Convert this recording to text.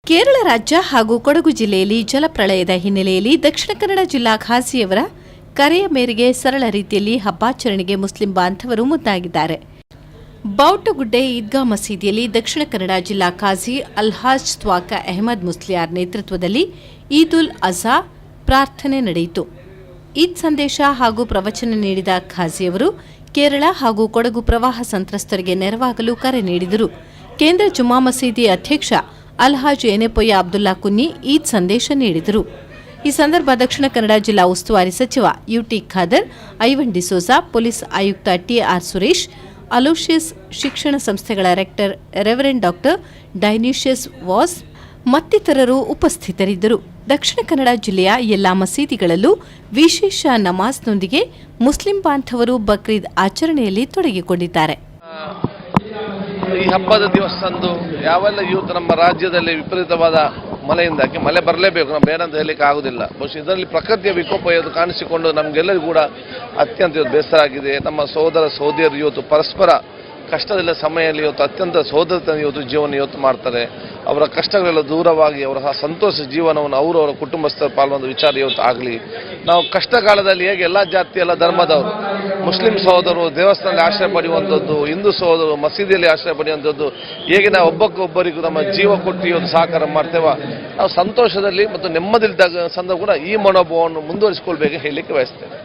ಕೇರಳ ರಾಜ್ಯ ಹಾಗೂ ಕೊಡಗು ಜಿಲ್ಲೆಯಲ್ಲಿ ಜಲಪ್ರಳಯದ ಹಿನ್ನೆಲೆಯಲ್ಲಿ ದಕ್ಷಿಣ ಕನ್ನಡ ಜಿಲ್ಲಾ ಖಾಜಿಯವರ ಕರೆಯ ಮೇರೆಗೆ ಸರಳ ರೀತಿಯಲ್ಲಿ ಹಬ್ಬಾಚರಣೆಗೆ ಮುಸ್ಲಿಂ ಬಾಂಧವರು ಮುಂದಾಗಿದ್ದಾರೆ. ಬಾವುಟಗುಡ್ಡೆ ಈದ್ಗಾ ಮಸೀದಿಯಲ್ಲಿ ದಕ್ಷಿಣ ಕನ್ನಡ ಜಿಲ್ಲಾ ಖಾಜಿ ಅಲ್ಹಾಜ್ ತ್ವಾಕ ಅಹಮದ್ ಮುಸ್ಲಿಯಾರ್ ನೇತೃತ್ವದಲ್ಲಿ ಈದ್ ಉಲ್ ಅಜಾ ಪ್ರಾರ್ಥನೆ ನಡೆಯಿತು. ಈದ್ ಸಂದೇಶ ಹಾಗೂ ಪ್ರವಚನ ನೀಡಿದ ಖಾಜಿಯವರು ಕೇರಳ ಹಾಗೂ ಕೊಡಗು ಪ್ರವಾಹ ಸಂತ್ರಸ್ತರಿಗೆ ನೆರವಾಗಲು ಕರೆ ನೀಡಿದರು. ಕೇಂದ್ರ ಜುಮ್ಮಾ ಮಸೀದಿ ಅಧ್ಯಕ್ಷ ಅಲ್ಹಾಜ್ ಎನೆಪೊಯ್ಯ ಅಬ್ದುಲ್ಲಾ ಕುನ್ನಿ ಈದ್ ಸಂದೇಶ ನೀಡಿದರು. ಈ ಸಂದರ್ಭ ದಕ್ಷಿಣ ಕನ್ನಡ ಜಿಲ್ಲಾ ಉಸ್ತುವಾರಿ ಸಚಿವ ಯುಟಿ ಖಾದರ್, ಐವನ್ ಡಿಸೋಜಾ, ಪೊಲೀಸ್ ಆಯುಕ್ತ ಟಿಆರ್ ಸುರೇಶ್, ಅಲೋಷಿಯಸ್ ಶಿಕ್ಷಣ ಸಂಸ್ಥೆಗಳ ರೆಕ್ಟರ್ ರೆವರೆಂಡ್ ಡಾ ಡೈನಿಷಿಯಸ್ ವಾಸ್ ಮತ್ತಿತರರು ಉಪಸ್ಥಿತರಿದ್ದರು. ದಕ್ಷಿಣ ಕನ್ನಡ ಜಿಲ್ಲೆಯ ಎಲ್ಲಾ ಮಸೀದಿಗಳಲ್ಲೂ ವಿಶೇಷ ನಮಾಜ್ನೊಂದಿಗೆ ಮುಸ್ಲಿಂ ಬಾಂಧವರು ಬಕ್ರೀದ್ ಆಚರಣೆಯಲ್ಲಿ ತೊಡಗಿಕೊಂಡಿದ್ದಾರೆ. ಈ ಹಬ್ಬದ ದಿವಸದಂದು ಯಾವೆಲ್ಲ ಇವತ್ತು ನಮ್ಮ ರಾಜ್ಯದಲ್ಲಿ ವಿಪರೀತವಾದ ಮಳೆಯಿಂದಾಗಿ ಮಳೆ ಬರಲೇಬೇಕು, ನಾವು ಬೇಡ ಅಂತ ಹೇಳಲಿಕ್ಕೆ ಆಗುದಿಲ್ಲ. ಬಹುಶಃ ಇದರಲ್ಲಿ ಪ್ರಕೃತಿಯ ವಿಕೋಪ ಇವತ್ತು ಕಾಣಿಸಿಕೊಂಡು ನಮಗೆಲ್ಲರಿಗೂ ಕೂಡ ಅತ್ಯಂತ ಇವತ್ತು ಬೇಸರ ಆಗಿದೆ. ನಮ್ಮ ಸಹೋದರ ಸಹೋದರಿಯರು ಇವತ್ತು ಪರಸ್ಪರ ಕಷ್ಟದ ಸಮಯದಲ್ಲಿ ಇವತ್ತು ಅತ್ಯಂತ ಸಹೋದರತನ ಇವತ್ತು ಜೀವನ ಇವತ್ತು ಮಾಡ್ತಾರೆ. ಅವರ ಕಷ್ಟಗಳೆಲ್ಲ ದೂರವಾಗಿ ಅವರ ಸಂತೋಷ ಜೀವನವನ್ನು ಅವರ ಕುಟುಂಬಸ್ಥರ ಪಾಲ್ಗೊಂಡ ವಿಚಾರ ಇವತ್ತು ಆಗಲಿ. ನಾವು ಕಷ್ಟ ಕಾಲದಲ್ಲಿ ಹೇಗೆ ಎಲ್ಲ ಜಾತಿ ಎಲ್ಲ ಧರ್ಮದವರು ಮುಸ್ಲಿಂ ಸಹೋದರರು ದೇವಸ್ಥಾನದಲ್ಲಿ ಆಶ್ರಯ ಪಡೆಯುವಂಥದ್ದು, ಹಿಂದೂ ಸಹೋದರರು ಮಸೀದಿಯಲ್ಲಿ ಆಶ್ರಯ ಪಡೆಯುವಂಥದ್ದು, ಹೇಗೆ ನಾವು ಒಬ್ಬರಿಗೂ ನಮ್ಮ ಜೀವ ಕೊಟ್ಟು ಇವತ್ತು ಸಹಕಾರ ಮಾಡ್ತೇವೆ, ನಾವು ಸಂತೋಷದಲ್ಲಿ ಮತ್ತು ನೆಮ್ಮದಿದ್ದಾಗ ಸಂದರ್ಭ ಕೂಡ ಈ ಮನೋಭಾವವನ್ನು ಮುಂದುವರಿಸಿಕೊಳ್ಬೇಕು ಹೇಳಲಿಕ್ಕೆ ಬಯಸ್ತೇವೆ.